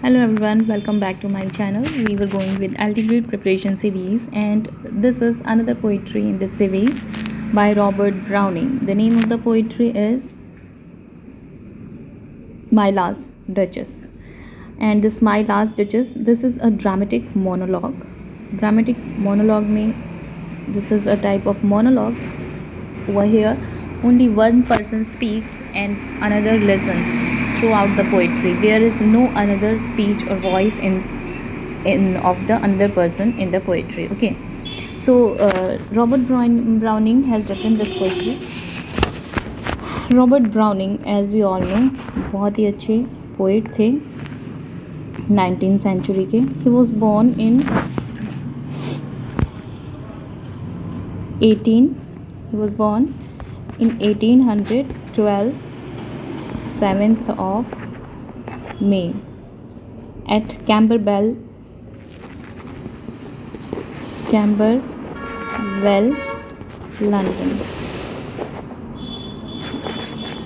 Hello everyone, welcome back to my channel. We were going with Altigrade Preparation series, and this is another poetry in this series by Robert Browning. The name of the poetry is My Last Duchess. And this My Last Duchess, this is a dramatic monologue. Dramatic monologue means this is a type of monologue. Over here, only one person speaks and another listens throughout the poetry. There is no another speech or voice in of the other person in the poetry. Okay, so Robert Browning has written this poetry. Robert Browning as we all know बहुत ही अच्छे poet थे 19th century के. He was born in 1812 7th of May at Camberwell, London.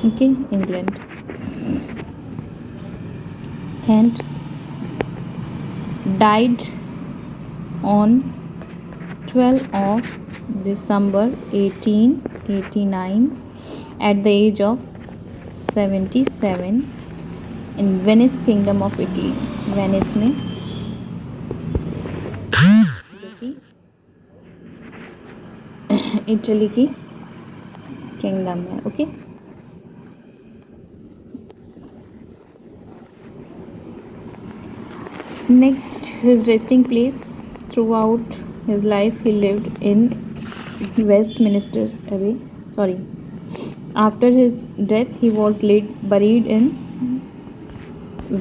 Okay, England. And died on 12th of December 1889 at the age of 77 in Venice, Kingdom of Italy. Venice में जो कि Italy की kingdom है. Okay, next, his resting place. Throughout his life he lived in Westminster Abbey. After his death he was buried in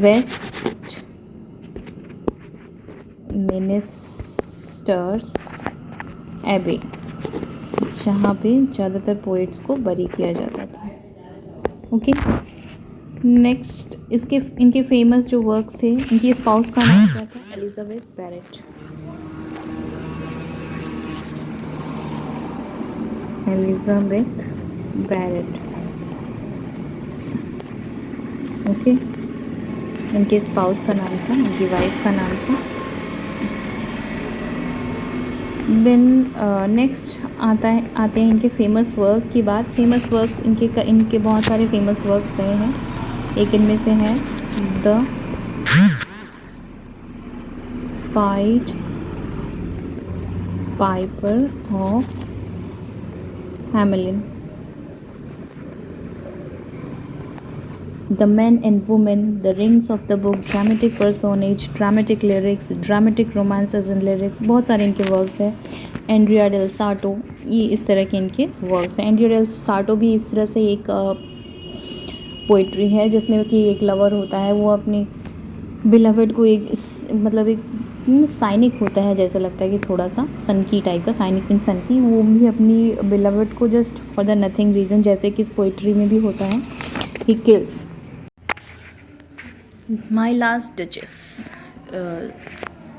Westminster Abbey, जहाँ पे ज़्यादातर poets को बरी किया जाता था. ओके, नेक्स्ट इनके फेमस जो वर्क थे, इनकी स्पाउस का नाम क्या था? Elizabeth Barrett. ओके, इनके स्पाउस का नाम था, इनकी वाइफ का नाम था. देन नेक्स्ट आते हैं इनके फेमस वर्क की बात. फेमस वर्क इनके बहुत सारे फेमस वर्क्स रहे हैं. एक इनमें से है the pied Piper of Hamelin, The Men and Women, The Rings of the Book, Dramatic Personage, Dramatic Lyrics, Dramatic Romances and Lyrics. बहुत सारे इनके वर्क्स हैं. एंड्रिया डेल साटो, ये इस तरह के इनके वर्क्स हैं. एंड्रिया डेल साटो भी इस तरह से एक पोइट्री है जिसमें कि एक लवर होता है, वो अपने बिलवड को एक साइनिक होता है, जैसा लगता है कि थोड़ा सा सनकी टाइप का, साइनिक मीन सनकी, वो भी अपनी बिलवड को just for the nothing reason, जैसे कि इस पोइट्री में भी होता है, he kills. My last duchess,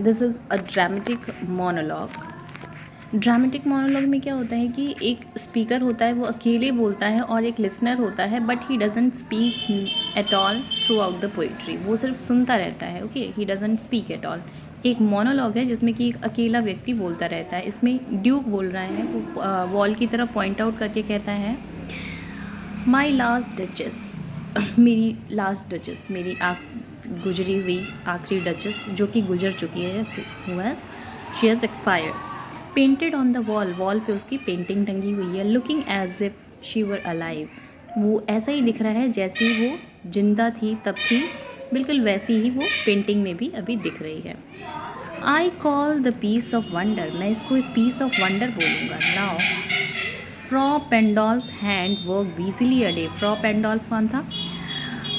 this is a dramatic monologue. Dramatic monologue में क्या होता है कि एक स्पीकर होता है, वो अकेले बोलता है, और एक लिसनर होता है, but he doesn't speak at all through out the poetry. वो सिर्फ सुनता रहता है. Okay, he doesn't speak at all. एक मोनोलॉग है जिसमें कि एक अकेला व्यक्ति बोलता रहता है. इसमें ड्यूक बोल रहा है, वो वॉल की तरफ पॉइंट आउट करके कहता है, माई लास्ट डचेस, मेरी लास्ट डचेस, मेरी गुजरी हुई आखिरी डचेस, जो कि गुजर चुकी है, she has expired. Painted on the wall पे उसकी पेंटिंग टंगी हुई है. Looking as if she were alive, वो ऐसा ही दिख रहा है जैसी वो जिंदा थी तब थी, बिल्कुल वैसी ही वो पेंटिंग में भी अभी दिख रही है. I call the piece of wonder, मैं इसको एक पीस ऑफ वंडर बोलूँगा. Now Fra Pandolf hand work busily a day. Fra Pandolf कौन था?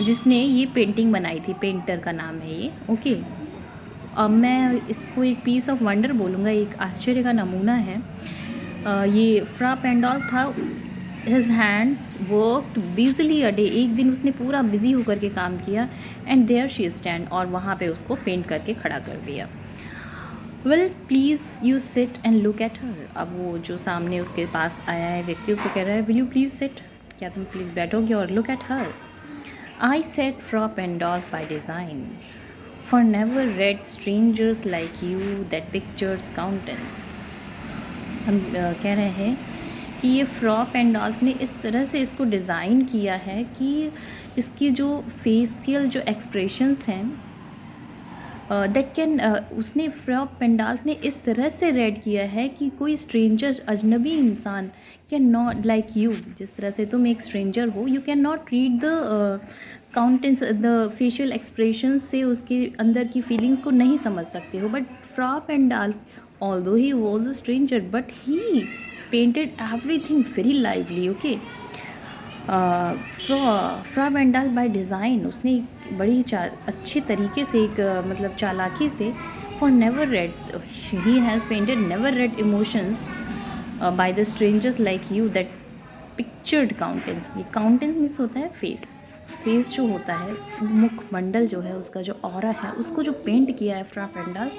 जिसने ये पेंटिंग बनाई थी, पेंटर का नाम है ये. ओके, अब मैं इसको एक पीस ऑफ वंडर बोलूँगा, एक आश्चर्य का नमूना है. ये फ्रा पेंडॉल्फ था. हिज हैंड्स वर्कड बिजली अ डे, एक दिन उसने पूरा बिजी होकर के काम किया. एंड देयर शी स्टैंड, और वहाँ पे उसको पेंट करके खड़ा कर दिया. Will please you sit and look at हर. अब वो जो सामने उसके पास आया है व्यक्ति, उसको कह रहा है, विल यू प्लीज़ सिट, क्या तुम प्लीज़ बैठोगे और look at her. I set Fra Pandolf by design, for never read strangers like you that pictures countenance. हम कह रहे हैं कि ये फ्रॉ पेंडॉल्फ ने इस तरह से इसको डिज़ाइन किया है कि इसकी जो फेशियल जो एक्सप्रेशंस हैं दैट कैन उसने फ्रॉ पेंडॉल्फ ने इस तरह से रेड किया है कि कोई स्ट्रेंजर अजनबी इंसान कैन नॉट लाइक यू, जिस तरह से तुम एक स्ट्रेंजर हो, you can not read the countenance the facial expression से उसके अंदर की फीलिंग्स को नहीं समझ सकते हो. But Fra Pandolf although he was a stranger but he painted everything very lively. Okay, Fra Pandolf by design उसने एक बड़ी अच्छे तरीके से एक मतलब चालाकी से for never read he has painted never read emotions by the strangers like you that pictured countenance. ये काउंटेंस मीन्स होता है फेस. फेस जो होता है, मुखमंडल जो है, उसका जो ऑरा है, उसको जो पेंट किया है फ्रॉ पेंडॉल्फ,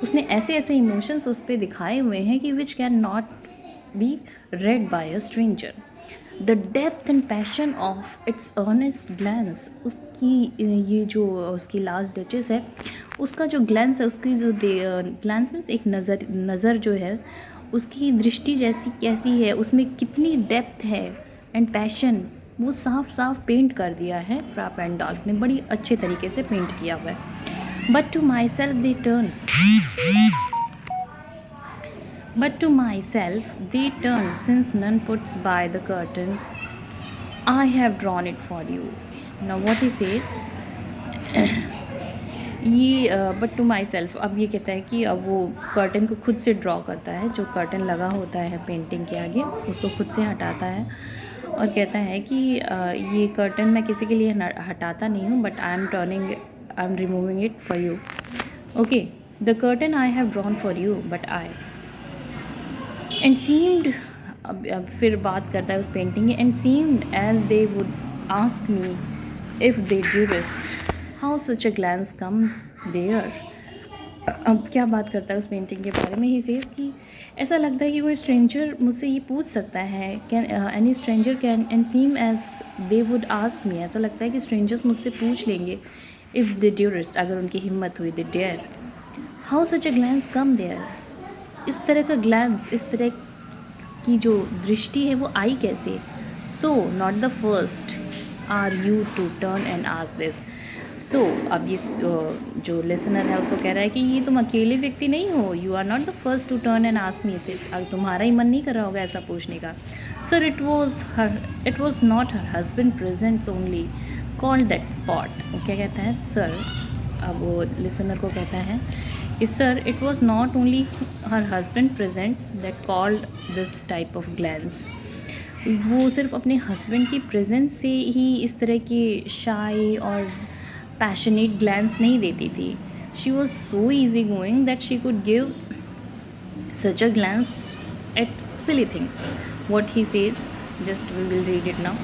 उसने ऐसे ऐसे इमोशंस उस पर दिखाए हुए हैं कि which can not be read by a stranger. The depth and passion of its earnest glance. उसकी ये जो उसकी लास्ट डचेस है, उसका जो ग्लैंस है, उसकी जो ग्लैंस मीन्स एक नज़र जो है, उसकी दृष्टि जैसी कैसी है, उसमें कितनी डेप्थ है एंड पैशन, वो साफ साफ पेंट कर दिया है फ्रॉ पेंडॉल्फ ने. बड़ी अच्छे तरीके से पेंट किया हुआ है. But to myself they turn since none puts by the curtain I have drawn it for you. Now what he says ये बट टू माई सेल्फ, अब ये कहता है कि अब वो कर्टन को खुद से ड्रॉ करता है. जो कर्टन लगा होता है पेंटिंग के आगे, उसको खुद से हटाता है और कहता है कि ये कर्टन मैं किसी के लिए हटाता नहीं हूँ, but I am removing it for you. Okay, the curtain I have drawn for you but I and seemed, अब फिर बात करता है उस पेंटिंग की. And seemed as they would ask me if they durst how such a glance come there. अब क्या बात करता है उस पेंटिंग के बारे में. ही सेज कि ऐसा लगता है कि कोई स्ट्रेंजर मुझसे ये पूछ सकता है, can any stranger can and seem as they would ask me. ऐसा लगता है कि स्ट्रेंजर्स मुझसे पूछ लेंगे इफ़ दे ड्यूरिस्ट, अगर उनकी हिम्मत हुई, they dare. How such a glance come there. इस तरह का ग्लैंस, इस तरह की जो दृष्टि है वो आई कैसे. So not the first are you to turn and ask this. So अब ये जो लिसनर है उसको कह रहा है कि ये तुम अकेले व्यक्ति नहीं हो, you are not the first to turn and ask me this. अब तुम्हारा ही मन नहीं कर रहा होगा ऐसा पूछने का. Sir it was not her husband presents only called that spot. वो क्या कहता है सर, अब वो लिसनर को कहता है कि sir it was not only her husband presents that called this type of glance. वो सिर्फ अपने हस्बैंड की प्रेजेंस से ही इस तरह की शाई और पैशनेट ग्लैंस नहीं देती थी. She was so easy going that she could give such a glance at silly things. What he says, just we will read it now.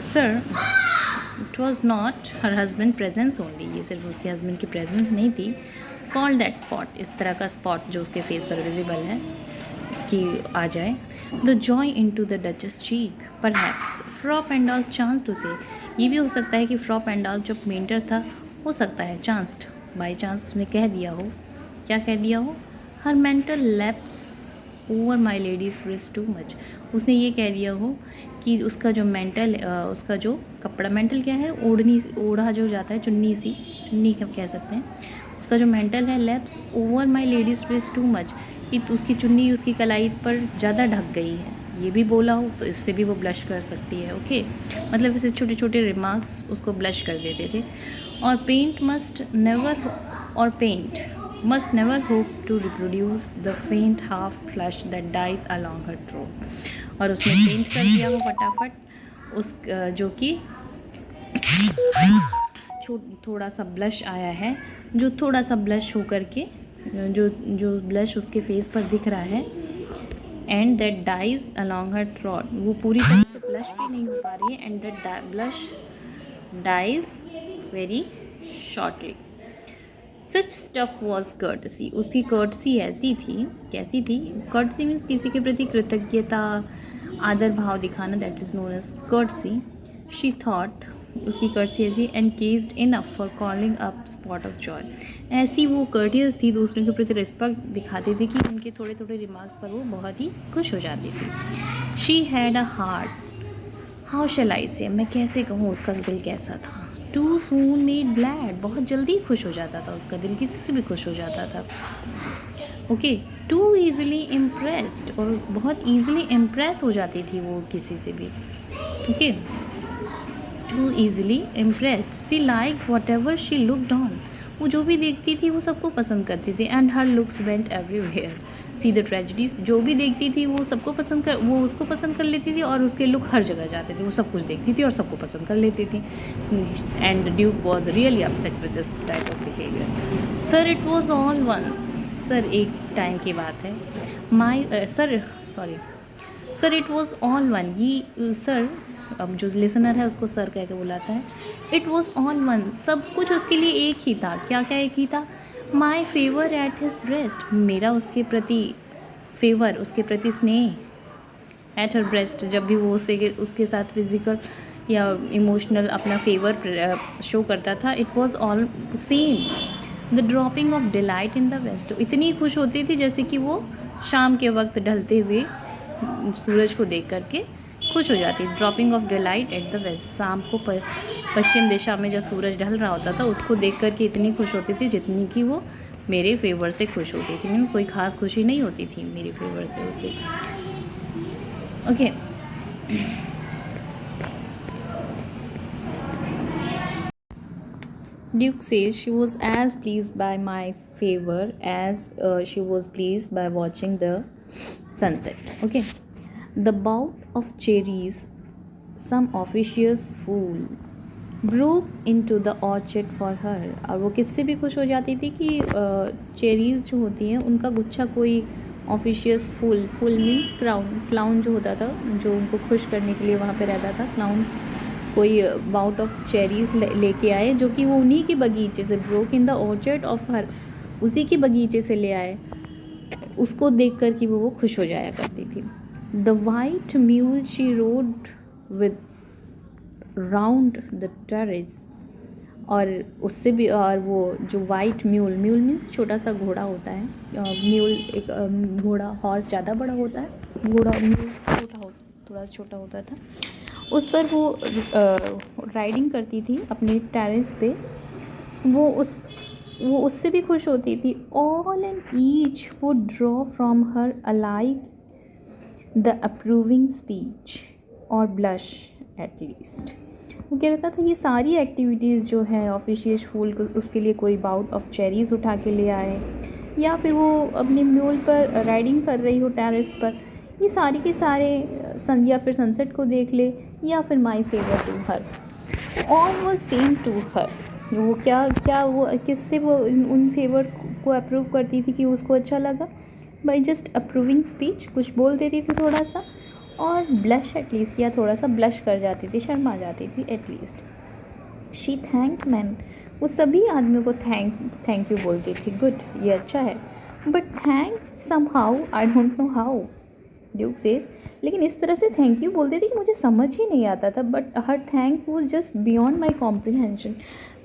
Sir it was not her husband presence only, ये सिर्फ उसके husband की presence नहीं थी. Call that spot, इस तरह का spot जो उसके फेस पर विजिबल है कि आ जाए. The joy into the duchess cheek. Perhaps Fra Pandolf chance to say. ये भी हो सकता है कि फ्रॉ पेंडॉल्फ जो पेंटर था, हो सकता है चांस्ड, बाई चांस उसने कह दिया हो. क्या कह दिया हो. हर mental lapse over my ladies breast too much. उसने ये कह दिया हो कि उसका जो मेंटल, उसका जो कपड़ा, मेंटल क्या है, ओढ़ा जो जाता है, चुन्नी कह सकते हैं, उसका जो मेंटल है lapse over my ladies breast too much, कि उसकी चुन्नी उसकी कलाई पर ज़्यादा ढक गई है. ये भी बोला हो तो इससे भी वो ब्लश कर सकती है. ओके, मतलब ऐसे छोटे छोटे रिमार्क्स उसको ब्लश कर देते थे. और paint must never hope to reproduce the faint half flush that dies along her throat. और उसने पेंट कर दिया वो फटाफट उस जो कि थोड़ा सा ब्लश आया है, जो थोड़ा सा ब्लश होकर के जो ब्लश उसके फेस पर दिख रहा है. And that dies along her throat, वो पूरी तरह से ब्लश भी नहीं हो पा रही है. And that blush dies very shortly. Such stuff was courtesy. उसकी कर्टसी ऐसी थी, कैसी थी. कर्टसी मीन्स किसी के प्रति कृतज्ञता, आदर भाव दिखाना, that is known as courtesy. She thought, उसकी कर्सियस थी, and cause enough for calling up spot of joy. ऐसी वो कर्टियस थी, दूसरों के प्रति रिस्पेक्ट दिखाती थी कि उनके थोड़े थोड़े रिमार्क्स पर वो बहुत ही खुश हो जाती थी। She had a heart, how shall I say, मैं कैसे कहूँ उसका दिल कैसा था। टू सून मेड ग्लैड, बहुत जल्दी खुश हो जाता था उसका दिल, किसी से भी खुश हो जाता था। ओके, टू ईजिली इम्प्रेस्ड, और बहुत ईजिली इम्प्रेस हो जाती थी वो किसी से भी। Okay, too easily impressed, she like whatever she looked on, वो जो भी देखती थी वो सबको पसंद करती थी। And her looks went everywhere, see the tragedies, जो भी देखती थी वो सबको पसंद कर, वो उसको पसंद कर लेती थी, और उसके लुक हर जगह जाते थे, वो सब कुछ देखती थी और सबको पसंद कर लेती थी। And duke was really upset with this type of behaviour. Sir it was all once, sir एक टाइम की बात है, my sir it was all one, ये सर, अब जो लिसनर है उसको सर कह के बुलाता है। इट वॉज ऑल वन, सब कुछ उसके लिए एक ही था। क्या क्या एक ही था? My favour at his breast, मेरा उसके प्रति फेवर, उसके प्रति स्नेह। एट हर ब्रेस्ट, जब भी वो उसके साथ फिजिकल या इमोशनल अपना फेवर शो करता था, it was all same. The dropping of delight in the west, इतनी खुश होती थी जैसे कि वो शाम के वक्त ढलते हुए सूरज को देख करके खुश हो जाती। Dropping of delight at the west, शाम को पश्चिम दिशा में जब सूरज ढल रहा होता था उसको देख करके इतनी खुश होती थी जितनी कि वो मेरे फेवर से खुश होती थी। मीन्स कोई ख़ास खुशी नहीं होती थी मेरे फेवर से उसे। Okay, Duke says she was as pleased by my favor as she was pleased by watching the sunset. Okay, the bout of cherries, some officious fool broke into the orchard for her. और वो किससे भी खुश हो जाती थी कि cherries जो होती हैं उनका गुच्छा कोई ऑफिशियस फूल मीन्स क्लाउन जो होता था, जो उनको खुश करने के लिए वहाँ पे रहता था, क्लाउन्स कोई बाउट ऑफ चेरीज़ लेके आए जो कि वो उन्हीं के बगीचे से, broke in the orchard of her, उसी के बगीचे से ले आए। उसको देख कर कि वो खुश हो जाया करती थी। The white mule she road with round the terrace, और उससे भी, और वो जो वाइट म्यूल मीन्स छोटा सा घोड़ा होता है, म्यूल एक घोड़ा, हॉर्स ज़्यादा बड़ा होता है, घोड़ा म्यूल थोड़ा छोटा होता था। उस पर वो राइडिंग करती थी अपने टेरेस पे, वो उससे भी खुश होती थी। ऑल एंड ईच वो draw from her alike the approving speech और ब्लश एट लीस्ट। वो कह रहा था ये सारी एक्टिविटीज़ जो है ऑफिशियस फूल को, उसके लिए कोई बाउट ऑफ चेरीज़ उठा के ले आए, या फिर वो अपने म्यूल पर राइडिंग कर रही हो टेरेस पर, ये सारी के सारे या फिर सनसेट को देख ले, या फिर my favour to her, all वो सेम टू हर। वो क्या वो किससे वो उन फेवर को अप्रूव करती थी कि उसको अच्छा लगा? बाई जस्ट अप्रूविंग स्पीच, कुछ बोल देती थी थोड़ा सा, और ब्लश एटलीस्ट, या थोड़ा सा ब्लश कर जाती थी, शर्मा जाती थी एटलीस्ट। शी थैंक मैन, वो सभी आदमियों को थैंक यू बोलती थी। गुड, ये अच्छा है। But thank somehow, I don't know how, duke says, लेकिन इस तरह से थैंक यू बोलती थी कि मुझे समझ ही नहीं आता था। But her thank was just beyond my comprehension,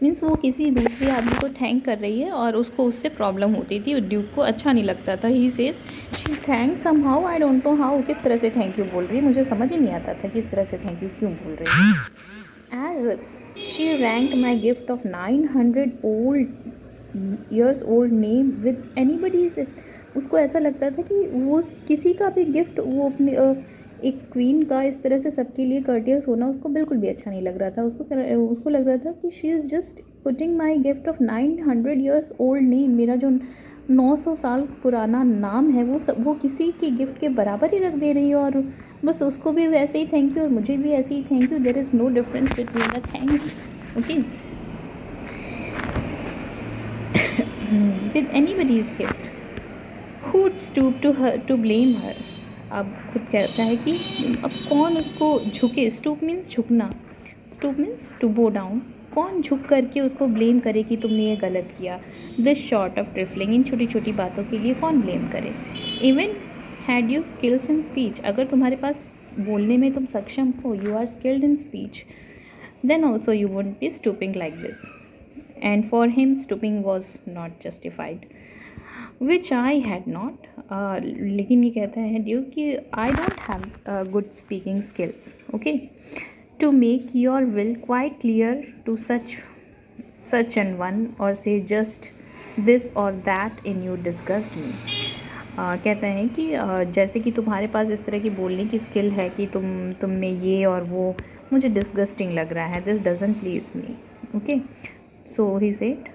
means वो किसी दूसरे आदमी को थैंक कर रही है और उसको उससे प्रॉब्लम होती थी, और ड्यूक को अच्छा नहीं लगता था। He says she thank somehow, I don't know how, किस तरह से थैंक यू बोल रही है, मुझे समझ ही नहीं आता था किस तरह से थैंक यू क्यों बोल रही है। As she ranked my gift of 900 years old name with anybody's, उसको ऐसा लगता था कि वो किसी का भी गिफ्ट, वो अपने एक क्वीन का इस तरह से सबके लिए कर्टियस होना उसको बिल्कुल भी अच्छा नहीं लग रहा था। उसको लग रहा था कि she is just putting my gift of 900 years old name, मेरा जो 900 साल पुराना नाम है वो किसी के गिफ्ट के बराबर ही रख दे रही है, और बस उसको भी वैसे ही थैंक यू और मुझे भी ऐसे ही thank you. There is no difference between the thanks, okay, with anybody's gift. Who would stoop to blame her? अब खुद कहता है कि अब कौन उसको झुके, स्टूप मीन्स झुकना, stoop means to bow down, कौन झुक करके उसको ब्लेम करे कि तुमने ये गलत किया। दिस शॉर्ट ऑफ ट्रिफलिंग, इन छोटी छोटी बातों के लिए कौन ब्लेम करे। Even had you skills in speech, अगर तुम्हारे पास बोलने में तुम सक्षम हो, you are skilled in speech, then also you won't be stooping like this. And for him, stooping was not justified, which I had not. लेकिन ये कहता है ड्यूक कि I don't have good speaking skills, okay, to make your will quite clear to such an one, or say just this or that in you disgust me. कहता है कि जैसे कि तुम्हारे पास इस तरह की बोलने की स्किल है कि तुम में ये और वो मुझे डिस्गस्टिंग लग रहा है, this doesn't please me, okay. So he said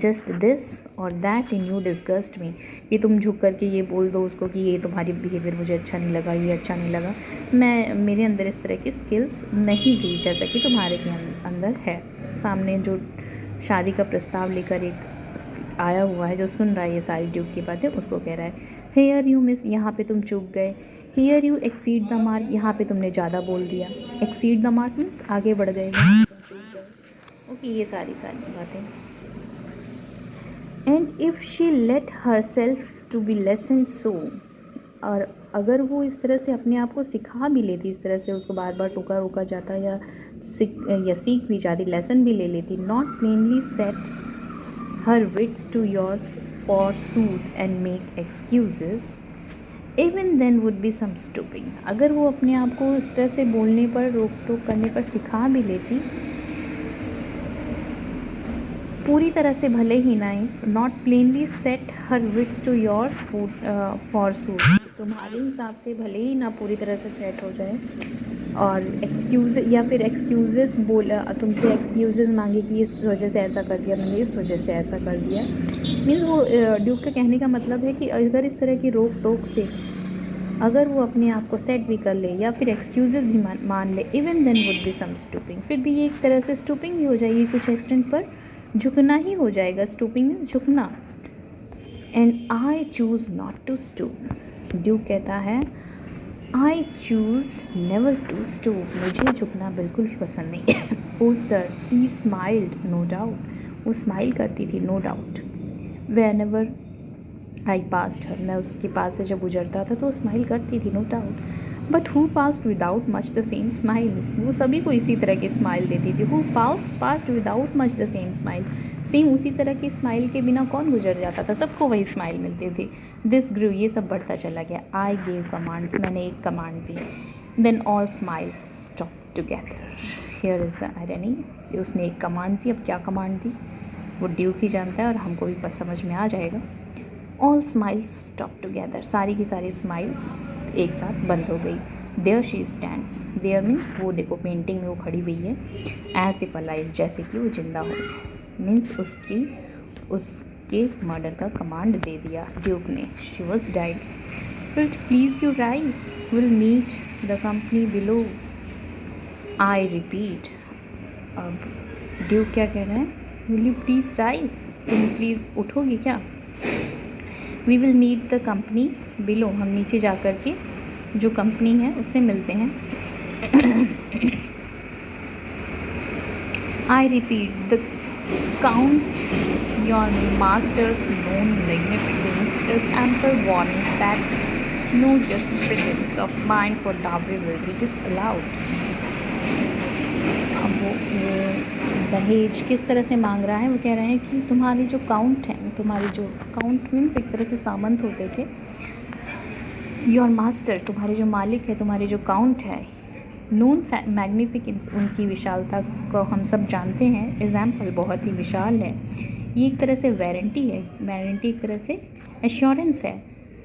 just this और दैट इन यू डिस्गस्ट मी, कि तुम झुक करके ये बोल दो उसको कि ये तुम्हारी बिहेवियर मुझे अच्छा नहीं लगा, ये अच्छा नहीं लगा, मेरे अंदर इस तरह की स्किल्स नहीं थी जैसा कि तुम्हारे के अंदर है. सामने जो शादी का प्रस्ताव लेकर एक आया हुआ है, जो सुन रहा है ये सारी ड्यूक की बातें, उसको कह रहा है हियर यू मिस, यहाँ पे तुम चूक गए. Here you exceed the mark, यहाँ पे तुमने ज़्यादा बोल दिया. एक्सीड द मार्क मीन्स आगे बढ़ गए, यहाँ पे तुम चूक गए. ओके, ये सारी बातें. And if she let herself to be lessoned so, और अगर वो इस तरह से अपने आप को सिखा भी लेती, इस तरह से उसको बार बार टोका रोका जाता या सीख भी जाती, लेसन भी ले लेती. Not plainly set her wits to yours forsooth and make excuses, even then would be some stooping. अगर वो अपने आप को इस तरह से बोलने पर, रोक टोक करने पर सिखा भी लेती, पूरी तरह से भले ही ना, not plainly set her wits to yours forsooth, तुम्हारे हिसाब से भले ही ना पूरी तरह से सेट हो जाए, और एक्सक्यूज़ या फिर एक्सक्यूज़ेस बोला, तुमसे एक्सक्यूज़ेस मांगे कि इस वजह से ऐसा कर दिया मैंने, इस वजह से ऐसा कर दिया. मीन्स वो ड्यूक का कहने का मतलब है कि अगर इस तरह की रोक टोक से अगर वो अपने आप को सेट भी कर ले या फिर एक्सक्यूज़ेस भी मान ले, even then would be some stooping, फिर भी ये एक तरह से स्टूपिंग भी हो जाएगी, कुछ एक्सटेंट पर झुकना ही हो जाएगा. स्टूपिंग मीन्स झुकना. And I choose not to stoop, duke कहता है I choose never to stoop, मुझे झुकना बिल्कुल भी पसंद नहीं है. Oh sir, she smiled no doubt, वो स्माइल करती थी no doubt. Whenever I passed her, मैं उसके पास से जब गुजरता था तो स्माइल करती थी no doubt. But who passed without much the same smile, वो सभी को इसी तरह की स्माइल देती थी. Who passed without much the same smile, same उसी तरह की स्माइल के बिना कौन गुजर जाता था, सबको वही स्माइल मिलती थी. दिस ग्रू, ये सब बढ़ता चला गया. आई गेव कमांड्स, मैंने एक कमांड दी. Then all smiles stop together. Here is the irony, उसने एक कमांड दी. अब क्या कमांड दी वो ड्यूक ही जानता है और हमको भी बस समझ में आ जाएगा. ऑल स्माइल्स स्टॉप टुगेदर, सारी की सारी स्माइल्स एक साथ बंद हो गई. There she stands, there means वो देखो पेंटिंग में वो खड़ी हुई है. एज इफ अलाइव, जैसे कि वो जिंदा हो, मीन्स उसके मर्डर का कमांड दे दिया ड्यूक ने. She was died. Will please you rise, will meet the company below. I repeat, अब ड्यूक क्या कह रहा है, विल यू प्लीज राइज, तुम प्लीज़ उठोगे क्या. We will meet the company below, हम नीचे जा कर के जो कंपनी है उससे मिलते हैं. I repeat, the count your master's known magnificence is ample warning that no just presence of mind for dowry will be disallowed. अब वो दहेज किस तरह से मांग रहा है, वो कह रहे हैं कि तुम्हारी जो काउंट है, तुम्हारी जो काउंट मीन्स एक तरह से सामंत होते थे, योर मास्टर तुम्हारे जो मालिक है, तुम्हारे जो काउंट है, नोन मैग्निफिकेंस उनकी विशालता को हम सब जानते हैं, एग्जाम्पल बहुत ही विशाल है. ये एक तरह से वारंटी है, वारंटी एक तरह से एश्योरेंस है.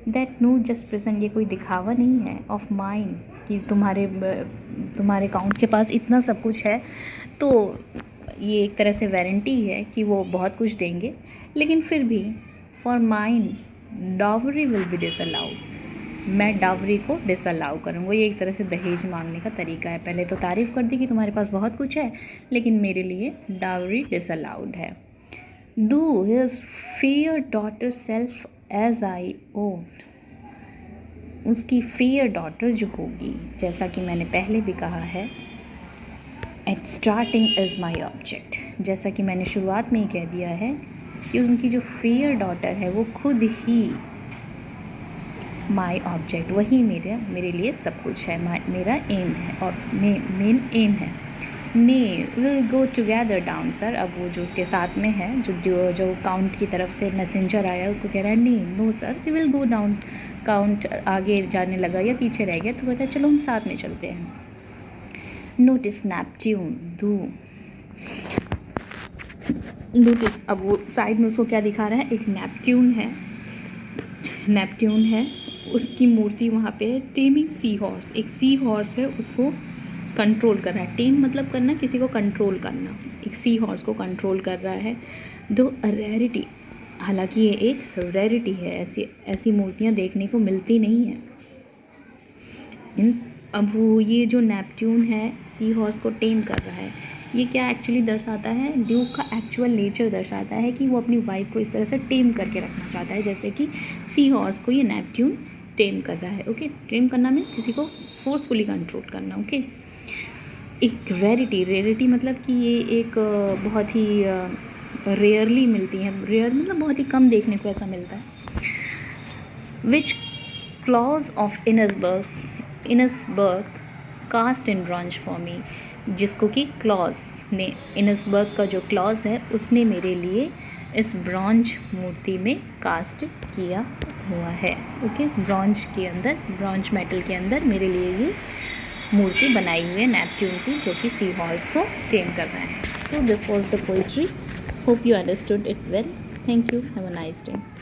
दैट नो जस्ट प्रेजेंट, ये कोई दिखावा नहीं है, ऑफ माइंड कि तुम्हारे काउंट के पास इतना सब कुछ है, तो ये एक तरह से वारंटी है कि वो बहुत कुछ देंगे. लेकिन फिर भी for mine dowry will be disallowed, मैं डावरी को डिसअलाउ करूँगा. ये एक तरह से दहेज मांगने का तरीका है. पहले तो तारीफ़ कर दी कि तुम्हारे पास बहुत कुछ है, लेकिन मेरे लिए डावरी डिसअलाउड है. Do his fair daughter self as I own, उसकी फेयर डॉटर जो होगी, जैसा कि मैंने पहले भी कहा है, at starting is my object, जैसा कि मैंने शुरुआत में ही कह दिया है कि उनकी जो फेयर डॉटर है वो खुद ही माई ऑब्जेक्ट, वही मेरे लिए सब कुछ है, मेरा एम है और मेन एम है. Nay will go together down sir. अब वो जो उसके साथ में है, जो काउंट की तरफ से मैसेंजर आया, उसको कह रहा है nay no sir we will go down. Count आगे जाने लगा या पीछे रह गया, तो कहता है चलो हम साथ में चलते हैं। नोटिस नेपट्यून दू। नोटिस, अब वो साइड में उसको क्या दिखा रहा है, एक नेपट्यून है, उसकी मूर्ति वहाँ पे है। टेमिंग सी हॉर्स, एक सी हॉर्स है, उसको कंट्रोल कर रहा है। टेम मतलब करना, किसी को कंट्रोल करना। एक सी हॉर्स को कंट्रोल कर रहा है। दो रेरिटी, हालांकि ये एक रेरिटी है, ऐसी मूर्तियाँ देखने को मिलती नहीं है। मीन्स अब वो ये जो नेपट्यून है सी हॉर्स को टेम कर रहा है, ये क्या एक्चुअली दर्शाता है, ड्यूक का एक्चुअल नेचर दर्शाता है कि वो अपनी वाइफ को इस तरह से टेम करके रखना चाहता है, जैसे कि सी हॉर्स को ये नेपट्यून टेम कर रहा है। ओके, टेम करना मीन्स किसी को फोर्सफुली कंट्रोल करना। ओके, एक रेरिटी मतलब कि ये एक बहुत ही रेयरली मिलती है। रेयर मतलब बहुत ही कम देखने को ऐसा मिलता है। Which Claus of Innsbruck cast in bronze for me, जिसको कि क्लॉज ने, इनसबर्ग का जो क्लॉज है उसने मेरे लिए इस ब्रॉन्ज मूर्ति में कास्ट किया हुआ है। ओके, इस ब्रॉन्ज के अंदर, ब्रॉन्ज मेटल के अंदर मेरे लिए ये मूर्ति बनाई हुई है नेपट्यून की, जो कि सी हॉर्स को टेम कर रहा है। So this was the poetry. Hope you understood it well. Thank you, have a nice day.